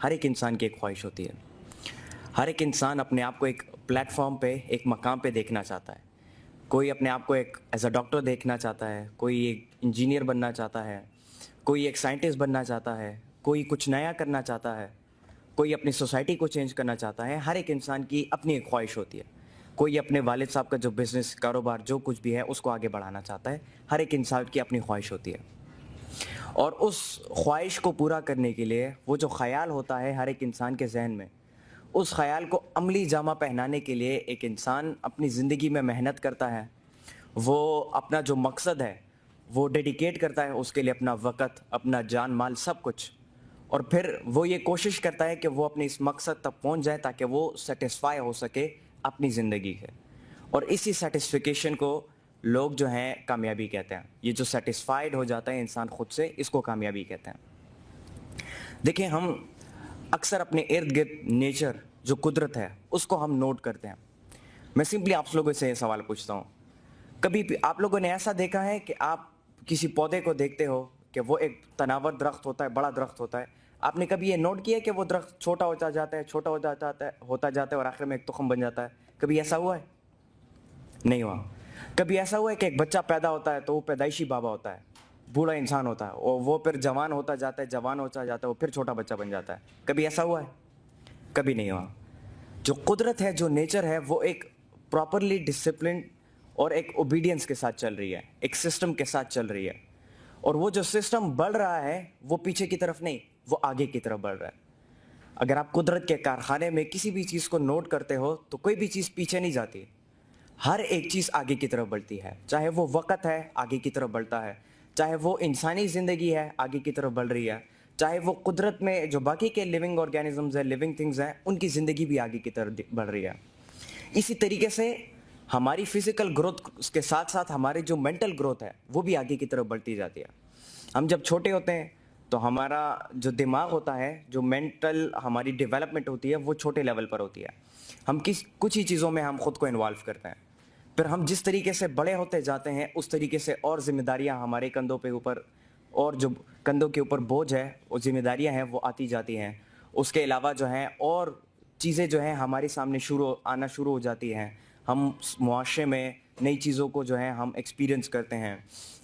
ہر ایک انسان کی ایک خواہش ہوتی ہے. ہر ایک انسان اپنے آپ کو ایک پلیٹ فارم پہ ایک مقام پہ دیکھنا چاہتا ہے. کوئی اپنے آپ کو ایک ایز اے ڈاکٹر دیکھنا چاہتا ہے, کوئی ایک انجینئر بننا چاہتا ہے, کوئی ایک سائنٹسٹ بننا چاہتا ہے, کوئی کچھ نیا کرنا چاہتا ہے, کوئی اپنی سوسائٹی کو چینج کرنا چاہتا ہے. ہر ایک انسان کی اپنی ایک خواہش ہوتی ہے. کوئی اپنے والد صاحب کا جو بزنس کاروبار جو کچھ بھی ہے اس کو آگے بڑھانا چاہتا ہے. ہر ایک انسان کی اپنی خواہش ہوتی ہے, اور اس خواہش کو پورا کرنے کے لیے وہ جو خیال ہوتا ہے ہر ایک انسان کے ذہن میں, اس خیال کو عملی جامہ پہنانے کے لیے ایک انسان اپنی زندگی میں محنت کرتا ہے. وہ اپنا جو مقصد ہے وہ ڈیڈیکیٹ کرتا ہے اس کے لیے اپنا وقت, اپنا جان مال سب کچھ, اور پھر وہ یہ کوشش کرتا ہے کہ وہ اپنے اس مقصد تک پہنچ جائے تاکہ وہ سیٹسفائی ہو سکے اپنی زندگی سے. اور اسی سیٹسفیکیشن کو لوگ جو ہیں کامیابی کہتے ہیں. یہ جو سیٹسفائیڈ ہو جاتا ہے انسان خود سے, اس کو کامیابی کہتے ہیں. دیکھیں, ہم اکثر اپنے ارد گرد نیچر جو قدرت ہے اس کو ہم نوٹ کرتے ہیں. میں سمپلی آپ لوگوں سے یہ سوال پوچھتا ہوں, کبھی آپ لوگوں نے ایسا دیکھا ہے کہ آپ کسی پودے کو دیکھتے ہو کہ وہ ایک تناور درخت ہوتا ہے, بڑا درخت ہوتا ہے, آپ نے کبھی یہ نوٹ کیا کہ وہ درخت چھوٹا ہوتا جاتا ہے, چھوٹا ہوتا جاتا ہے اور آخر میں ایک تخم بن جاتا ہے؟ کبھی ایسا ہوا ہے؟ نہیں ہوا. کبھی ایسا ہوا ہے کہ ایک بچہ پیدا ہوتا ہے تو وہ پیدائشی بابا ہوتا ہے, بوڑھا انسان ہوتا ہے, اور وہ پھر جوان ہوتا جاتا ہے, وہ پھر چھوٹا بچہ بن جاتا ہے؟ کبھی ایسا ہوا ہے؟ کبھی نہیں ہوا. جو قدرت ہے, جو نیچر ہے, وہ ایک پراپرلی ڈسپلنڈ اور ایک اوبیڈینس کے ساتھ چل رہی ہے, ایک سسٹم کے ساتھ چل رہی ہے. اور وہ جو سسٹم بڑھ رہا ہے وہ پیچھے کی طرف نہیں, وہ آگے کی طرف بڑھ رہا ہے. اگر آپ قدرت کے کارخانے میں کسی بھی چیز کو نوٹ کرتے ہو تو کوئی بھی چیز پیچھے نہیں جاتی, ہر ایک چیز آگے کی طرف بڑھتی ہے. چاہے وہ وقت ہے آگے کی طرف بڑھتا ہے, چاہے وہ انسانی زندگی ہے آگے کی طرف بڑھ رہی ہے, چاہے وہ قدرت میں جو باقی کے لیونگ آرگینزمز ہیں, لیونگ تھنگز ہیں, ان کی زندگی بھی آگے کی طرف بڑھ رہی ہے. اسی طریقے سے ہماری فزیکل گروتھ کے ساتھ ساتھ ہماری جو مینٹل گروتھ ہے وہ بھی آگے کی طرف بڑھتی جاتی ہے. ہم جب چھوٹے ہوتے ہیں تو ہمارا جو دماغ ہوتا ہے, جو مینٹل ہماری ڈیولپمنٹ ہوتی ہے وہ چھوٹے لیول پر ہوتی ہے. ہم کچھ ہی چیزوں میں ہم خود کو انوالو کرتے ہیں. پھر ہم جس طریقے سے بڑے ہوتے جاتے ہیں اس طریقے سے اور ذمہ داریاں ہمارے کندھوں پہ اوپر, اور جو کندھوں کے اوپر بوجھ ہے وہ ذمہ داریاں ہیں وہ آتی جاتی ہیں. اس کے علاوہ جو ہیں اور چیزیں جو ہیں ہمارے سامنے آنا شروع ہو جاتی ہیں. ہم معاشرے میں نئی چیزوں کو جو ہے ہم ایکسپیرینس کرتے ہیں.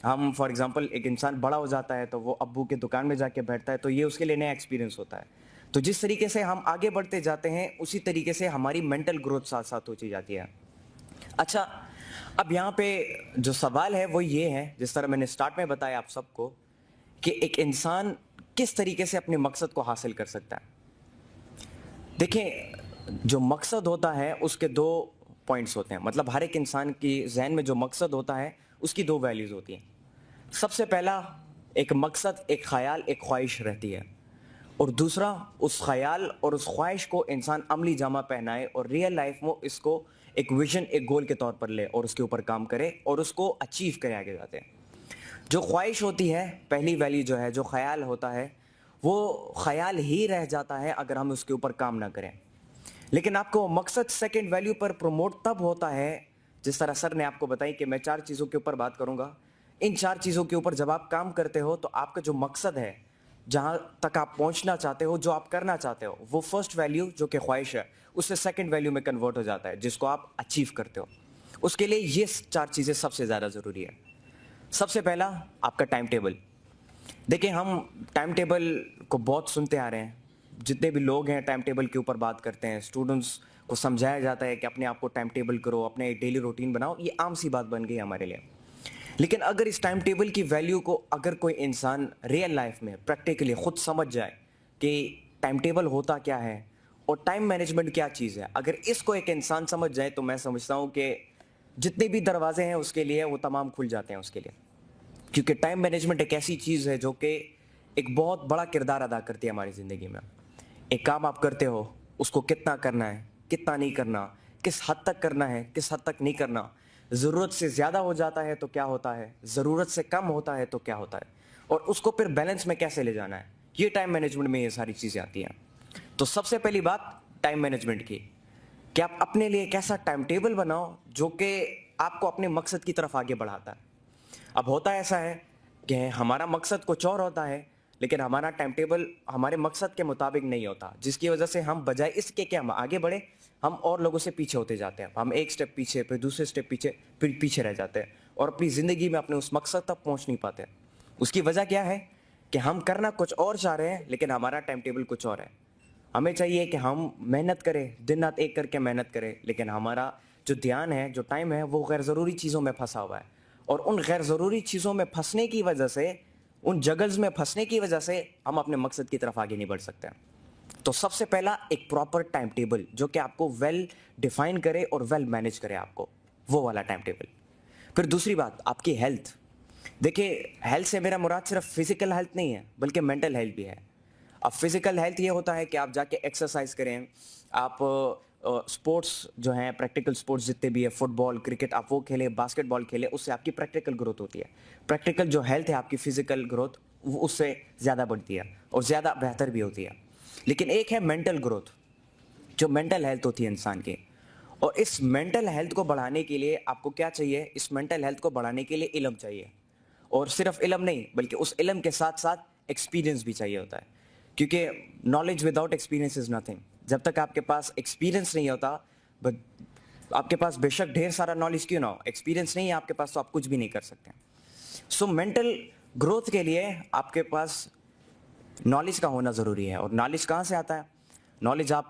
ہم فار ایگزامپل ایک انسان بڑا ہو جاتا ہے تو وہ ابو کے دکان میں جا کے بیٹھتا ہے, تو یہ اس کے لیے نیا ایکسپیرینس ہوتا ہے. تو جس طریقے سے ہم آگے بڑھتے جاتے ہیں اسی طریقے سے ہماری مینٹل گروتھ ساتھ ساتھ ہوتی جاتی ہے. اچھا, اب یہاں پہ جو سوال ہے وہ یہ ہے, جس طرح میں نے سٹارٹ میں بتایا آپ سب کو, کہ ایک انسان کس طریقے سے اپنے مقصد کو حاصل کر سکتا ہے. دیکھیں, جو مقصد ہوتا ہے اس کے دو پوائنٹس ہوتے ہیں. مطلب ہر ایک انسان کی ذہن میں جو مقصد ہوتا ہے اس کی دو ویلیوز ہوتی ہیں. سب سے پہلا, ایک مقصد, ایک خیال, ایک خواہش رہتی ہے, اور دوسرا اس خیال اور اس خواہش کو انسان عملی جامہ پہنائے اور ریئل لائف میں اس کو ایک ویژن, ایک گول کے طور پر لے اور اس کے اوپر کام کرے اور اس کو اچیو کرے آگے جاتے ہیں. جو خواہش ہوتی ہے, پہلی ویلیو جو ہے, جو خیال ہوتا ہے, وہ خیال ہی رہ جاتا ہے اگر ہم اس کے اوپر کام نہ کریں. لیکن آپ کو مقصد سیکنڈ ویلیو پر پروموٹ تب ہوتا ہے, جس طرح سر نے آپ کو بتائی کہ میں 4 چیزوں کے اوپر بات کروں گا. ان 4 چیزوں کے اوپر جب آپ کام کرتے ہو تو آپ کا جو مقصد ہے, جہاں تک آپ پہنچنا چاہتے ہو, جو آپ کرنا چاہتے ہو, وہ فرسٹ ویلیو جو کہ خواہش ہے اس سے سیکنڈ ویلیو میں کنورٹ ہو جاتا ہے, جس کو آپ اچیو کرتے ہو. اس کے لیے یہ 4 چیزیں سب سے زیادہ ضروری ہے. سب سے پہلا, آپ کا ٹائم ٹیبل. دیکھیں, ہم ٹائم ٹیبل کو بہت سنتے آ رہے ہیں. جتنے بھی لوگ ہیں ٹائم ٹیبل کے اوپر بات کرتے ہیں, اسٹوڈنٹس کو سمجھایا جاتا ہے کہ اپنے آپ کو ٹائم ٹیبل کرو, اپنے ڈیلی روٹین بناؤ. یہ عام سی بات بن گئی ہمارے لیے. لیکن اگر اس ٹائم ٹیبل کی ویلیو کو اگر کوئی انسان ریئل لائف میں پریکٹیکلی خود سمجھ جائے کہ ٹائم ٹیبل ہوتا کیا ہے اور ٹائم مینجمنٹ کیا چیز ہے, اگر اس کو ایک انسان سمجھ جائے تو میں سمجھتا ہوں کہ جتنے بھی دروازے ہیں اس کے لیے وہ تمام کھل جاتے ہیں اس کے لیے. کیونکہ ٹائم مینجمنٹ ایک ایسی چیز ہے جو کہ ایک بہت بڑا کردار ادا کرتی ہے ہماری زندگی میں. ایک کام آپ کرتے ہو, اس کو کتنا کرنا ہے, کتنا نہیں کرنا, کس حد تک کرنا ہے, کس حد تک نہیں کرنا, ضرورت سے زیادہ ہو جاتا ہے تو کیا ہوتا ہے, ضرورت سے کم ہوتا ہے تو کیا ہوتا ہے, اور اس کو پھر بیلنس میں کیسے لے جانا ہے. یہ ٹائم مینجمنٹ میں یہ ساری چیزیں آتی ہیں. تو سب سے پہلی بات ٹائم مینجمنٹ کی, کہ آپ اپنے لیے ایک ایسا ٹائم ٹیبل بناؤ جو کہ آپ کو اپنے مقصد کی طرف آگے بڑھاتا ہے. اب ہوتا ایسا ہے کہ ہمارا مقصد کچھ اور ہوتا ہے, لیکن ہمارا ٹائم ٹیبل ہمارے مقصد کے مطابق نہیں ہوتا, جس کی وجہ سے ہم بجائے اس کے کہ ہم آگے بڑھیں, ہم اور لوگوں سے پیچھے ہوتے جاتے ہیں. ہم ایک سٹیپ پیچھے, پھر دوسرے سٹیپ پیچھے, پھر پیچھے رہ جاتے ہیں اور اپنی زندگی میں اپنے اس مقصد تک پہنچ نہیں پاتے. اس کی وجہ کیا ہے کہ ہم کرنا کچھ اور چاہ رہے ہیں لیکن ہمارا ٹائم ٹیبل کچھ اور ہے. ہمیں چاہیے کہ ہم محنت کریں, دن رات ایک کر کے محنت کریں, لیکن ہمارا جو دھیان ہے, جو ٹائم ہے, وہ غیر ضروری چیزوں میں پھنسا ہوا ہے. اور ان غیر ضروری چیزوں میں پھنسنے کی وجہ سے, ان جگلز میں پھنسنے کی وجہ سے ہم اپنے مقصد کی طرف آگے نہیں بڑھ سکتے. تو سب سے پہلا ایک پراپر ٹائم ٹیبل جو کہ آپ کو ویل ڈیفائن کرے اور ویل مینیج کرے آپ کو, وہ والا ٹائم ٹیبل. پھر دوسری بات آپ کی ہیلتھ. دیکھیے ہیلتھ سے میرا مراد صرف فزیکل ہیلتھ نہیں ہے بلکہ مینٹل ہیلتھ بھی ہے. اب فزیکل ہیلتھ یہ ہوتا ہے کہ آپ جا کے ایکسرسائز کریں, آپ اسپورٹس جو ہیں پریکٹیکل اسپورٹس جتنے بھی ہے, فٹ بال, کرکٹ, آپ وہ کھیلیں, باسکٹ بال کھیلیں, اس سے آپ کی پریکٹیکل گروتھ ہوتی ہے. پریکٹیکل جو ہیلتھ ہے آپ کی فزیکل گروتھ, وہ اس سے زیادہ بڑھتی ہے اور زیادہ بہتر بھی ہوتی ہے. لیکن ایک ہے مینٹل گروتھ, جو مینٹل ہیلتھ ہوتی ہے انسان کی. اور اس مینٹل ہیلتھ کو بڑھانے کے لیے آپ کو کیا چاہیے, اس مینٹل ہیلتھ کو بڑھانے کے لیے علم چاہیے. اور صرف علم نہیں بلکہ اس علم کے ساتھ ساتھ ایکسپیرینس بھی چاہیے ہوتا ہے, کیونکہ knowledge without experience is nothing. جب تک آپ کے پاس ایکسپیرینس نہیں ہوتا, آپ کے پاس بے شک ڈھیر سارا نالج کیوں نہ ہو, ایکسپیرینس نہیں ہے آپ کے پاس تو آپ کچھ بھی نہیں کر سکتے. سو مینٹل گروتھ کے لیے آپ کے پاس نالج کا ہونا ضروری ہے. اور نالج کہاں سے آتا ہے؟ نالج آپ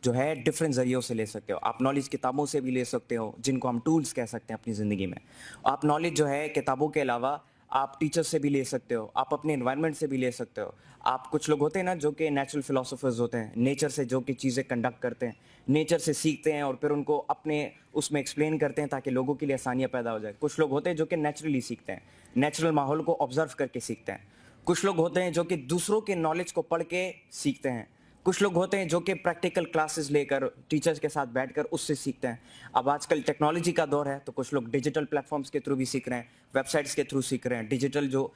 جو ہے ڈفرینٹ ذریعوں سے لے سکتے ہو. آپ نالج کتابوں سے بھی لے سکتے ہو, جن کو ہم ٹولز کہہ سکتے ہیں اپنی زندگی میں. آپ نالج جو ہے کتابوں کے علاوہ آپ ٹیچر سے بھی لے سکتے ہو, آپ اپنے انوائرمنٹ سے بھی لے سکتے ہو. آپ کچھ لوگ ہوتے ہیں نا جو کہ نیچرل فلاسفرز ہوتے ہیں, نیچر سے جو کہ چیزیں کنڈکٹ کرتے ہیں, نیچر سے سیکھتے ہیں اور پھر ان کو اپنے اس میں ایکسپلین کرتے ہیں تاکہ لوگوں کے لیے آسانیاں پیدا ہو جائے. کچھ لوگ ہوتے ہیں جو کہ نیچرلی سیکھتے ہیں, نیچرل ماحول کو آبزرو کر کے سیکھتے ہیں. کچھ لوگ ہوتے ہیں جو کہ دوسروں کے نالج کو پڑھ کے سیکھتے ہیں. کچھ لوگ ہوتے ہیں جو کہ پریکٹیکل کلاسز لے کر ٹیچرز کے ساتھ بیٹھ کر اس سے سیکھتے ہیں. اب آج کل ٹیکنالوجی کا دور ہے تو کچھ لوگ ڈیجیٹل پلیٹ فارمس کے تھرو بھی سیکھ رہے ہیں, ویب سائٹس کے تھرو سیکھ رہے ہیں, ڈیجیٹل جو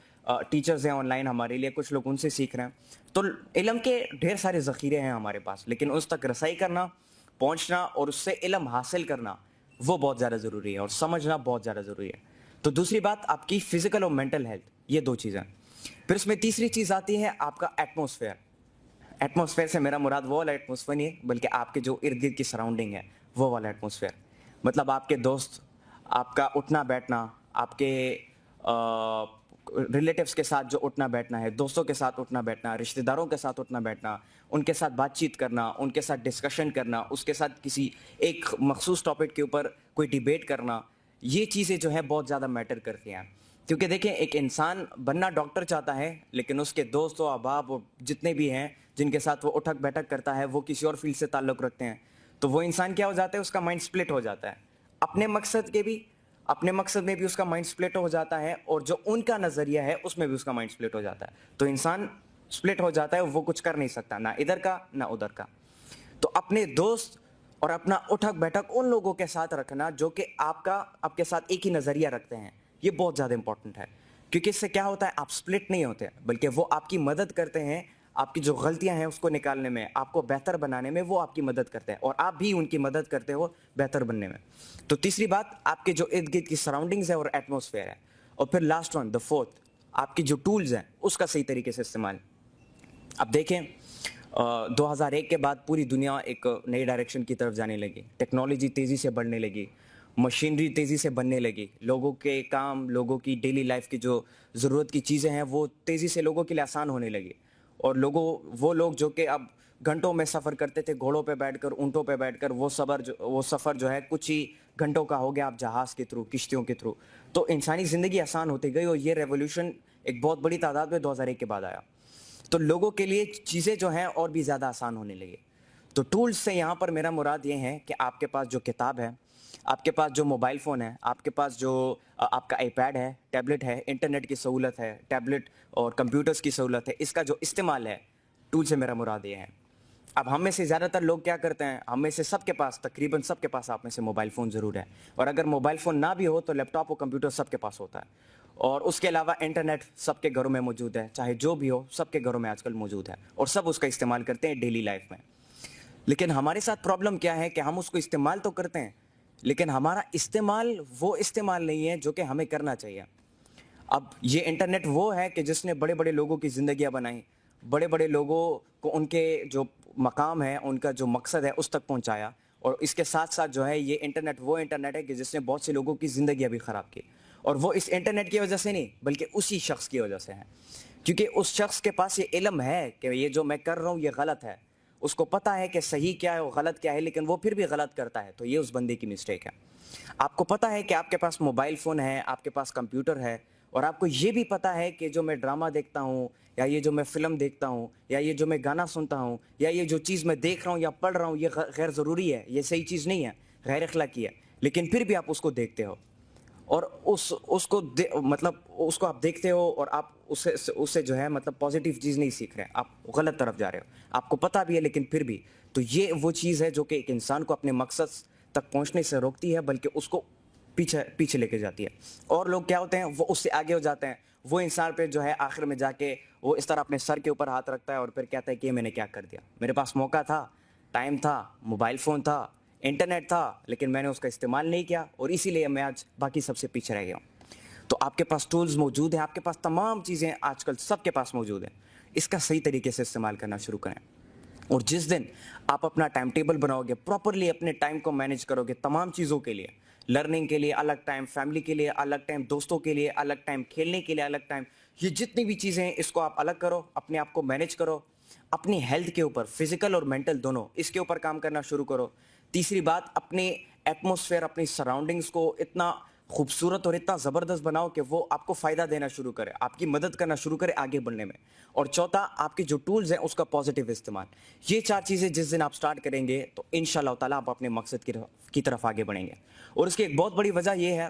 ٹیچرز ہیں آن لائن ہمارے لیے, کچھ لوگ ان سے سیکھ رہے ہیں. تو علم کے ڈھیر سارے ذخیرے ہیں ہمارے پاس, لیکن اس تک رسائی کرنا, پہنچنا اور اس سے علم حاصل کرنا وہ بہت زیادہ ضروری ہے, اور سمجھنا بہت زیادہ ضروری ہے. تو دوسری بات آپ کی فزیکل اور مینٹل ہیلتھ, یہ دو چیزیں. پھر اس میں تیسری چیز آتی ہے آپ کا ایٹماسفیئر. ایٹماسفیئر سے میرا مراد وہ والا ایٹماسفیئر نہیں ہے بلکہ آپ کے جو ارد گرد کی سراؤنڈنگ ہے وہ والا ایٹماسفیئر. مطلب آپ کے دوست, آپ کا اٹھنا بیٹھنا, آپ کے ریلیٹیوس کے ساتھ جو اٹھنا بیٹھنا ہے, دوستوں کے ساتھ اٹھنا بیٹھنا, رشتہ داروں کے ساتھ اٹھنا بیٹھنا, ان کے ساتھ بات چیت کرنا, ان کے ساتھ ڈسکشن کرنا, اس کے ساتھ کسی ایک مخصوص ٹاپک کے اوپر کوئی ڈیبیٹ کرنا, یہ چیزیں جو ہے بہت زیادہ میٹر کرتی ہیں. کیونکہ دیکھیں ایک انسان بننا ڈاکٹر چاہتا ہے لیکن اس کے دوست و احباب جتنے بھی ہیں جن کے ساتھ وہ اٹھک بیٹھک کرتا ہے وہ کسی اور فیلڈ سے تعلق رکھتے ہیں, تو وہ انسان کیا ہو جاتا ہے, اس کا مائنڈ سپلٹ ہو جاتا ہے. اپنے مقصد میں بھی اس کا مائنڈ سپلٹ ہو جاتا ہے, اور جو ان کا نظریہ ہے اس میں بھی اس کا مائنڈ سپلٹ ہو جاتا ہے. تو انسان سپلٹ ہو جاتا ہے, وہ کچھ کر نہیں سکتا, نہ ادھر کا نہ ادھر کا. تو اپنے دوست اور اپنا اٹھک بیٹھک ان لوگوں کے ساتھ رکھنا جو کہ آپ کے ساتھ ایک ہی نظریہ رکھتے ہیں, یہ بہت زیادہ امپورٹنٹ ہے. کیونکہ اس سے کیا ہوتا ہے, آپ سپلٹ نہیں ہوتے بلکہ وہ آپ کی مدد کرتے ہیں, آپ کی جو غلطیاں ہیں اس کو نکالنے میں, آپ کو بہتر بنانے میں وہ آپ کی مدد کرتے ہیں, اور آپ بھی ان کی مدد کرتے ہو بہتر بننے میں. تو تیسری بات آپ کے جو ارد گرد کی سراؤنڈنگز ہے اور ایٹماسفیئر ہے. اور پھر لاسٹ ون, دا فورتھ, آپ کی جو ٹولز ہیں اس کا صحیح طریقے سے استعمال. اب دیکھیں 2001 کے بعد پوری دنیا ایک نئی ڈائریکشن کی طرف جانے لگی, ٹیکنالوجی تیزی سے بڑھنے لگی, مشینری تیزی سے بننے لگی, لوگوں کے کام, لوگوں کی ڈیلی لائف کی جو ضرورت کی چیزیں ہیں وہ تیزی سے لوگوں کے لیے آسان ہونے لگی. اور وہ لوگ جو کہ اب گھنٹوں میں سفر کرتے تھے گھوڑوں پہ بیٹھ کر, اونٹوں پہ بیٹھ کر, وہ سفر جو ہے کچھ ہی گھنٹوں کا ہو گیا آپ جہاز کے تھرو, کشتیوں کے تھرو. تو انسانی زندگی آسان ہوتی گئی, اور یہ ریولیوشن ایک بہت بڑی تعداد میں 2001 کے بعد آیا. تو لوگوں کے لیے چیزیں جو ہیں اور بھی زیادہ آسان ہونے لگی. تو ٹولز سے یہاں پر میرا مراد یہ ہے کہ آپ کے پاس جو کتاب ہے, آپ کے پاس جو موبائل فون ہے, آپ کے پاس جو آپ کا آئی پیڈ ہے, ٹیبلٹ ہے, انٹرنیٹ کی سہولت ہے, ٹیبلٹ اور کمپیوٹرز کی سہولت ہے, اس کا جو استعمال ہے, ٹول سے میرا مراد یہ ہے. اب ہم میں سے زیادہ تر لوگ کیا کرتے ہیں, ہم میں سے سب کے پاس, تقریباً سب کے پاس آپ میں سے موبائل فون ضرور ہے, اور اگر موبائل فون نہ بھی ہو تو لیپ ٹاپ اور کمپیوٹر سب کے پاس ہوتا ہے. اور اس کے علاوہ انٹرنیٹ سب کے گھروں میں موجود ہے, چاہے جو بھی ہو سب کے گھروں میں آج کل موجود ہے, اور سب اس کا استعمال کرتے ہیں ڈیلی لائف میں. لیکن ہمارے ساتھ پرابلم کیا ہے کہ ہم اس کو استعمال تو کرتے ہیں لیکن ہمارا استعمال وہ استعمال نہیں ہے جو کہ ہمیں کرنا چاہیے. اب یہ انٹرنیٹ وہ ہے کہ جس نے بڑے بڑے لوگوں کی زندگیاں بنائیں، بڑے بڑے لوگوں کو ان کے جو مقام ہے، ان کا جو مقصد ہے اس تک پہنچایا، اور اس کے ساتھ ساتھ جو ہے یہ انٹرنیٹ وہ انٹرنیٹ ہے کہ جس نے بہت سے لوگوں کی زندگیاں بھی خراب کی، اور وہ اس انٹرنیٹ کی وجہ سے نہیں بلکہ اسی شخص کی وجہ سے ہے، کیونکہ اس شخص کے پاس یہ علم ہے کہ یہ جو میں کر رہا ہوں یہ غلط ہے، اس کو پتہ ہے کہ صحیح کیا ہے اور غلط کیا ہے، لیکن وہ پھر بھی غلط کرتا ہے، تو یہ اس بندے کی مسٹیک ہے۔ آپ کو پتہ ہے کہ آپ کے پاس موبائل فون ہے، آپ کے پاس کمپیوٹر ہے، اور آپ کو یہ بھی پتہ ہے کہ جو میں ڈرامہ دیکھتا ہوں، یا یہ جو میں فلم دیکھتا ہوں، یا یہ جو میں گانا سنتا ہوں، یا یہ جو چیز میں دیکھ رہا ہوں یا پڑھ رہا ہوں، یہ غیر ضروری ہے، یہ صحیح چیز نہیں ہے، غیر اخلاقی ہے، لیکن پھر بھی آپ اس کو دیکھتے ہو، اور اس کو مطلب اس کو آپ دیکھتے ہو، اور آپ اس سے جو ہے مطلب پازیٹیو چیز نہیں سیکھ رہے، آپ غلط طرف جا رہے ہو، آپ کو پتہ بھی ہے لیکن پھر بھی، تو یہ وہ چیز ہے جو کہ ایک انسان کو اپنے مقصد تک پہنچنے سے روکتی ہے، بلکہ اس کو پیچھے لے کے جاتی ہے۔ اور لوگ کیا ہوتے ہیں، وہ اس سے آگے ہو جاتے ہیں، وہ انسان پہ جو ہے آخر میں جا کے وہ اس طرح اپنے سر کے اوپر ہاتھ رکھتا ہے اور پھر کہتا ہے کہ میں نے کیا کر دیا، میرے پاس موقع تھا، ٹائم تھا، موبائل فون تھا، انٹرنیٹ تھا، لیکن میں نے اس کا استعمال نہیں کیا، اور اسی لیے میں آج باقی سب سے پیچھے رہ گیا ہوں۔ تو آپ کے پاس ٹولز موجود ہیں، آپ کے پاس تمام چیزیں آج کل سب کے پاس موجود ہیں، اس کا صحیح طریقے سے استعمال کرنا شروع کریں، اور جس دن آپ اپنا ٹائم ٹیبل بناؤ گے، پراپرلی اپنے ٹائم کو مینیج کرو گے تمام چیزوں کے لیے، لرننگ کے لیے الگ ٹائم، فیملی کے لیے الگ ٹائم، دوستوں کے لیے الگ ٹائم، کھیلنے کے لیے الگ ٹائم، یہ جتنی بھی چیزیں ہیں اس کو آپ الگ کرو، اپنے آپ کو مینیج کرو، اپنی ہیلتھ کے اوپر، فزیکل اور مینٹل دونوں، اس کے اوپر کام کرنا شروع کرو۔ تیسری بات، اپنے ایٹماسفیئر، اپنی سراؤنڈنگز کو اتنا خوبصورت اور اتنا زبردست بناؤ کہ وہ آپ کو فائدہ دینا شروع کرے، آپ کی مدد کرنا شروع کرے آگے بڑھنے میں۔ اور چوتھا، آپ کے جو ٹولز ہیں اس کا پازیٹیو استعمال۔ یہ 4 چیزیں جس دن آپ سٹارٹ کریں گے تو انشاءاللہ تعالیٰ آپ اپنے مقصد کی طرف آگے بڑھیں گے۔ اور اس کی ایک بہت بڑی وجہ یہ ہے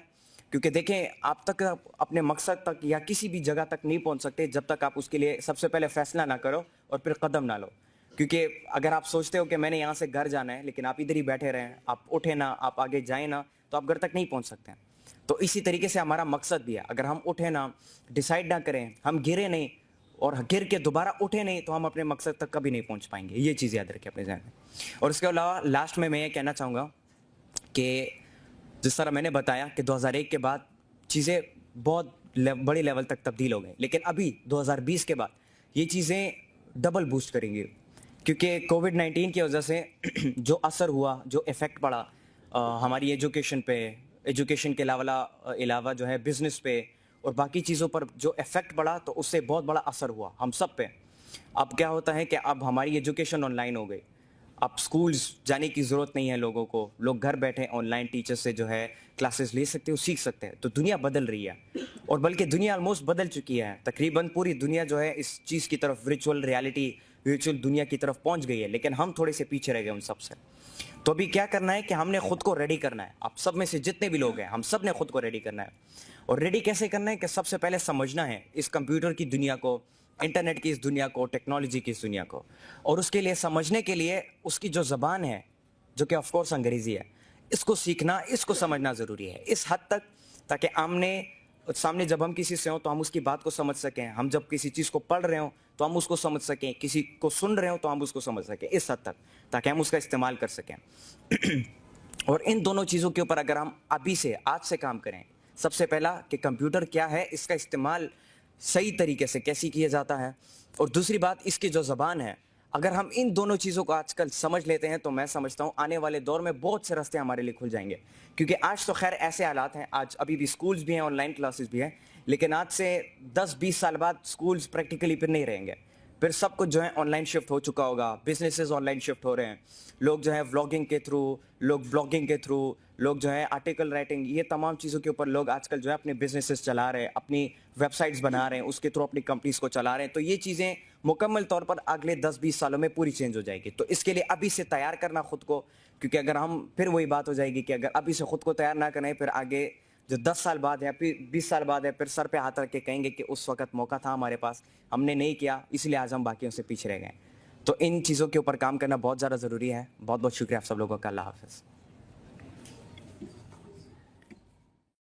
کیونکہ دیکھیں، آپ تک اپنے مقصد تک یا کسی بھی جگہ تک نہیں پہنچ سکتے جب تک آپ اس کے لیے سب سے پہلے فیصلہ نہ کرو اور پھر قدم نہ لو۔ کیونکہ اگر آپ سوچتے ہو کہ میں نے یہاں سے گھر جانا ہے لیکن آپ ادھر ہی بیٹھے رہیں، آپ اٹھیں نہ، آپ آگے جائیں نہ، تو آپ گھر تک نہیں پہنچ سکتے ہیں۔ تو اسی طریقے سے ہمارا مقصد بھی ہے، اگر ہم اٹھیں نہ، ڈیسائیڈ نہ کریں، ہم گرے نہیں اور گر کے دوبارہ اٹھے نہیں، تو ہم اپنے مقصد تک کبھی نہیں پہنچ پائیں گے۔ یہ چیز یاد رکھیں اپنے ذہن میں۔ اور اس کے علاوہ لاسٹ میں یہ کہنا چاہوں گا کہ جس طرح میں نے بتایا کہ 2001 کے بعد چیزیں بہت بڑی لیول تک تبدیل ہو گئیں، لیکن ابھی 2020 کے بعد یہ چیزیں ڈبل بوسٹ کریں گی، کیونکہ کووڈ-19 کی وجہ سے جو اثر ہوا، جو ایفیکٹ پڑا ہماری ایجوکیشن پہ، ایجوکیشن کے علاوہ جو ہے بزنس پہ اور باقی چیزوں پر جو ایفیکٹ پڑا، تو اس سے بہت بڑا اثر ہوا ہم سب پہ۔ اب کیا ہوتا ہے کہ اب ہماری ایجوکیشن آن لائن ہو گئی، اب سکولز جانے کی ضرورت نہیں ہے لوگوں کو، لوگ گھر بیٹھے آن لائن ٹیچر سے جو ہے کلاسز لے سکتے ہو، سیکھ سکتے ہیں۔ تو دنیا بدل رہی ہے، اور بلکہ دنیا آلموسٹ بدل چکی ہے، تقریباً پوری دنیا جو ہے اس چیز کی طرف، ورچوئل ریالٹی، ورچوئل دنیا کی طرف پہنچ گئی ہے، لیکن ہم تھوڑے سے پیچھے رہ گئے ان سب سے۔ تو ابھی کیا کرنا ہے کہ ہم نے خود کو ریڈی کرنا ہے، آپ سب میں سے جتنے بھی لوگ ہیں ہم سب نے خود کو ریڈی کرنا ہے۔ اور ریڈی کیسے کرنا ہے کہ سب سے پہلے سمجھنا ہے اس کمپیوٹر کی دنیا کو، انٹرنیٹ کی اس دنیا کو، ٹیکنالوجی کی اس دنیا کو، اور اس کے لیے سمجھنے کے لیے اس کی جو زبان ہے، جو کہ آف کورس انگریزی ہے، اس کو سیکھنا، اس کو سمجھنا ضروری ہے اس حد تک تاکہ سامنے جب ہم کسی سے ہوں تو ہم اس کی بات کو سمجھ سکیں، ہم جب کسی چیز کو پڑھ رہے ہوں تو ہم اس کو سمجھ سکیں، کسی کو سن رہے ہوں تو ہم اس کو سمجھ سکیں، اس حد تک تاکہ ہم اس کا استعمال کر سکیں۔ اور ان دونوں چیزوں کے اوپر اگر ہم ابھی سے، آج سے کام کریں، سب سے پہلا کہ کمپیوٹر کیا ہے، اس کا استعمال صحیح طریقے سے کیسے کیا جاتا ہے، اور دوسری بات اس کی جو زبان ہے، اگر ہم ان دونوں چیزوں کو آج کل سمجھ لیتے ہیں تو میں سمجھتا ہوں آنے والے دور میں بہت سے راستے ہمارے لیے کھل جائیں گے۔ کیونکہ آج تو خیر ایسے حالات ہیں، آج ابھی بھی سکولز بھی ہیں، آن لائن کلاسز بھی ہیں، لیکن آج سے 10-20 سال بعد سکولز پریکٹیکلی پھر نہیں رہیں گے، پھر سب کچھ جو ہے آن لائن شفٹ ہو چکا ہوگا، بزنسز آن لائن شفٹ ہو رہے ہیں، لوگ جو ہے ولاگنگ کے تھرو، لوگ بلاگنگ کے تھرو، لوگ جو ہے آرٹیکل رائٹنگ، یہ تمام چیزوں کے اوپر لوگ آج کل جو ہے اپنے بزنسز چلا رہے ہیں، اپنی ویب سائٹس بنا رہے ہیں، اس کے تھرو اپنی کمپنیز کو چلا رہے ہیں۔ تو یہ چیزیں مکمل طور پر اگلے 10-20 سالوں میں پوری چینج ہو جائے گی۔ تو اس کے لیے ابھی سے تیار کرنا خود کو، کیونکہ اگر ہم پھر وہی بات ہو جائے گی کہ اگر ابھی سے خود کو تیار نہ کریں، پھر آگے جو 10 سال بعد ہے، پھر 20 سال بعد ہے، پھر سر پہ ہاتھ رکھ کے کہیں گے کہ اس وقت موقع تھا ہمارے پاس، ہم نے نہیں کیا، اس لیے آج ہم باقیوں سے پیچھے رہ گئے۔ تو ان چیزوں کے اوپر کام کرنا بہت زیادہ ضروری ہے۔ بہت بہت شکریہ آپ سب لوگوں کا۔ اللہ حافظ۔